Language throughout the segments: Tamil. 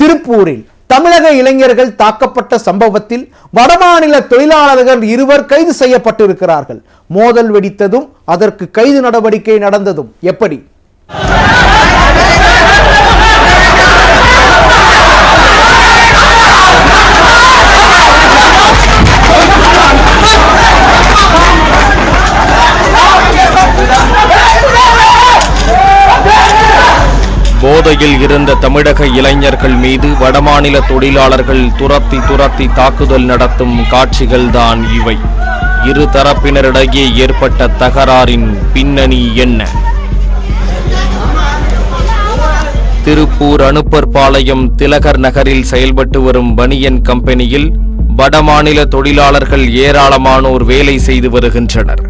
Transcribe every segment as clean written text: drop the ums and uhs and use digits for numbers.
திருப்பூரில் தமிழக இளைஞர்கள் தாக்கப்பட்ட சம்பவத்தில் வடமாநில தொழிலாளர்கள் 2 கைது செய்யப்பட்டிருக்கிறார்கள். மோதல் வெடித்ததும் அதற்கு கைது நடவடிக்கை நடந்ததும் எப்படி? போதையில் இருந்த தமிழக இளைஞர்கள் மீது வடமாநில தொழிலாளர்கள் துரத்தி தாக்குதல் நடத்தும் காட்சிகள்தான் இவை. இரு தரப்பினரிடையே ஏற்பட்ட தகராறின் பின்னணி என்ன? திருப்பூர் அனுப்பர்பாளையம் திலகர் நகரில் செயல்பட்டு வரும் பனியன் கம்பெனியில் வடமாநில தொழிலாளர்கள் ஏராளமானோர் வேலை செய்து வருகின்றனர்.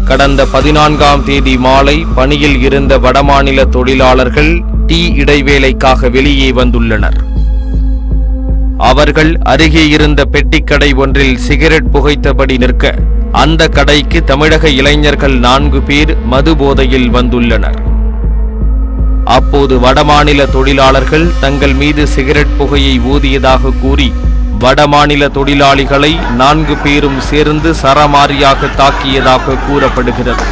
கடந்த 14ஆம் தேதி மாலை பணியில் இருந்த வடமாநில தொழிலாளர்கள் டீ இடைவேளைக்காக வெளியே வந்துள்ளனர். அவர்கள் அருகே இருந்த பெட்டிக்கடை ஒன்றில் சிகரெட் புகைத்தபடி நிற்க அந்த கடைக்கு தமிழக இளைஞர்கள் 4 பேர் மது போதையில் வந்துள்ளனர். அப்போது வடமாநில தொழிலாளர்கள் தங்கள் மீது சிகரெட் புகையை ஊதியதாக கூறி வடமாநில தொழிலாளிகளை 4 பேரும் சேர்ந்து சரமாரியாக தாக்கியதாக கூறப்படுகிறது.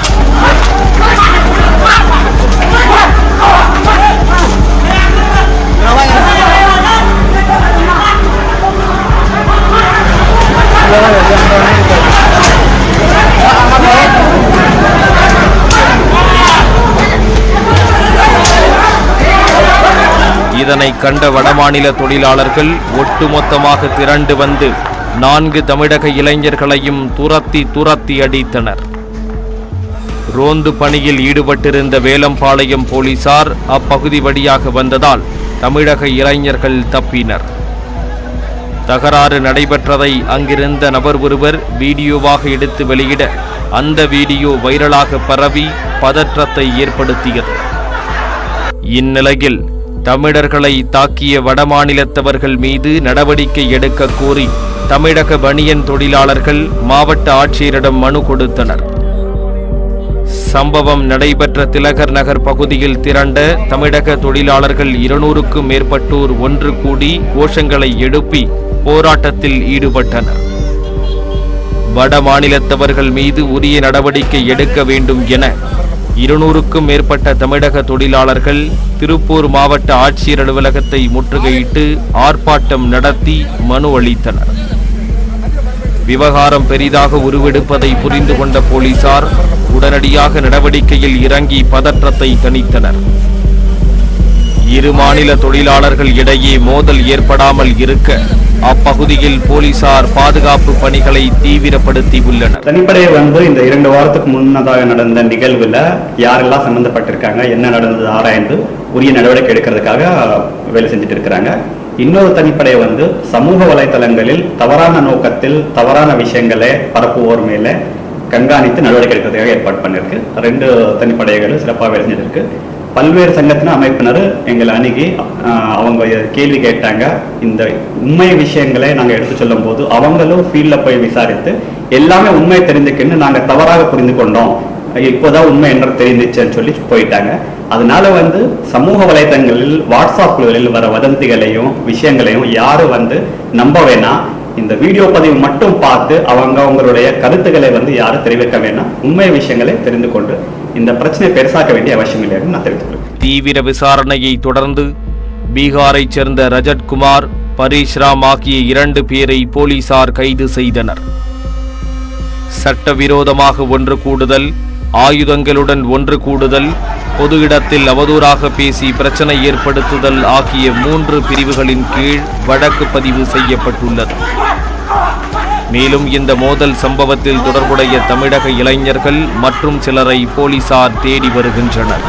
இதனை கண்ட வடமாநில தொழிலாளர்கள் ஒட்டுமொத்தமாக திரண்டு வந்து 4 தமிழக இளைஞர்களையும் துரத்தி அடித்தனர். ரோந்து பணியில் ஈடுபட்டிருந்த வேலம்பாளையம் போலீசார் அப்பகுதி வழியாக வந்ததால் தமிழக இளைஞர்கள் தப்பினர். தகராறு நடைபெற்றதை அங்கிருந்த நபர் ஒருவர் வீடியோவாக எடுத்து வெளியிட அந்த வீடியோ வைரலாக பரவி பதற்றத்தை ஏற்படுத்தியது. இந்நிலையில் தமிழர்களை தாக்கிய வடமாநிலத்தவர்கள் மீது நடவடிக்கை எடுக்க கோரி தமிழக பனியன் தொழிலாளர்கள் மாவட்ட ஆட்சியரிடம் மனு கொடுத்தனர். சம்பவம் நடைபெற்ற திலகர் நகர் பகுதியில் திரண்ட தமிழக தொழிலாளர்கள் 200க்கும் மேற்பட்டோர் ஒன்று கூடி கோஷங்களை எழுப்பி போராட்டத்தில் ஈடுபட்டனர். வடமாநிலத்தவர்கள் மீது உரிய நடவடிக்கை எடுக்க வேண்டும் என 200க்கும் மேற்பட்ட தமிழக தொழிலாளர்கள் திருப்பூர் மாவட்ட ஆட்சியர் அலுவலகத்தை முற்றுகையிட்டு ஆர்ப்பாட்டம் நடத்தி மனு அளித்தனர். விவகாரம் பெரிதாக உருவெடுப்பதை புரிந்து கொண்ட போலீசார் உடனடியாக நடவடிக்கையில் இறங்கி பதற்றத்தை தணித்தனர். இரு மாநில தொழிலாளர்கள் இடையே மோதல் ஏற்படாமல் இருக்க அப்பகுதியில் போலீசார் பாதுகாப்பு பணிகளை தீவிரப்படுத்தி உள்ளனர். தனிப்படையை இந்த 2 வாரத்துக்கு முன்னதாக நடந்த நிகழ்வுல யாரெல்லாம் சம்பந்தப்பட்டிருக்காங்க, என்ன நடந்தது ஆராய்ந்து உரிய நடவடிக்கை எடுக்கிறதுக்காக வேலை செஞ்சுட்டு இருக்கிறாங்க. இன்னொரு தனிப்படை சமூக வலைதளங்களில் தவறான நோக்கத்தில் தவறான விஷயங்களை பரப்புவோர் மேல கண்காணித்து நடவடிக்கை எடுக்கிறதுக்காக ஏற்பாடு பண்ணிருக்கு. 2 தனிப்படைகள் சிறப்பாக வேலை செஞ்சிருக்கு. பல்வேறு சங்கத்தின அமைப்பினர் எங்களை அணுகி அவங்க கேள்வி கேட்டாங்க. இந்த உண்மை விஷயங்களை நாங்கள் எடுத்து சொல்லும் போது அவங்களும் ஃபீல்டில் போய் விசாரித்து எல்லாமே உண்மை தெரிஞ்சுக்கின்னு நாங்கள் தவறாக புரிந்து கொண்டோம், இப்போதான் உண்மை என்ன தெரிஞ்சிச்சுன்னு சொல்லி போயிட்டாங்க. அதனால சமூக வலைதளங்களில் வாட்ஸ்அப் குழுக்களில் வர வதந்திகளையும் விஷயங்களையும் யாரும் நம்ப வேணாம். இந்த வீடியோ பதிவு மட்டும் பார்த்து அவங்களுடைய கருத்துக்களை யாரும் தெரிவிக்க வேண்டாம். உண்மை விஷயங்களை தெரிந்து கொண்டு இந்த பிரச்சனை பெருசாக்க வேண்டிய அவசியம் இல்லைன்னு நான் தெரிவித்துள்ளேன். தீவிர விசாரணையை தொடர்ந்து பீகாரைச் சேர்ந்த ரஜத்குமார், பரீஷ்ராம் ஆகிய 2 பேரை போலீசார் கைது செய்தனர். சட்டவிரோதமாக ஒன்று கூடுதல், ஆயுதங்களுடன் ஒன்று கூடுதல், பொது இடத்தில் அவதூறாக பேசி பிரச்சனை ஏற்படுத்துதல் ஆகிய 3 பிரிவுகளின் கீழ் வழக்கு பதிவு செய்யப்பட்டுள்ளது. மேலும் இந்த மோதல் சம்பவத்தில் தொடர்புடைய தமிழக இளைஞர்கள் மற்றும் சிலரை போலீசார் தேடி வருகின்றனர்.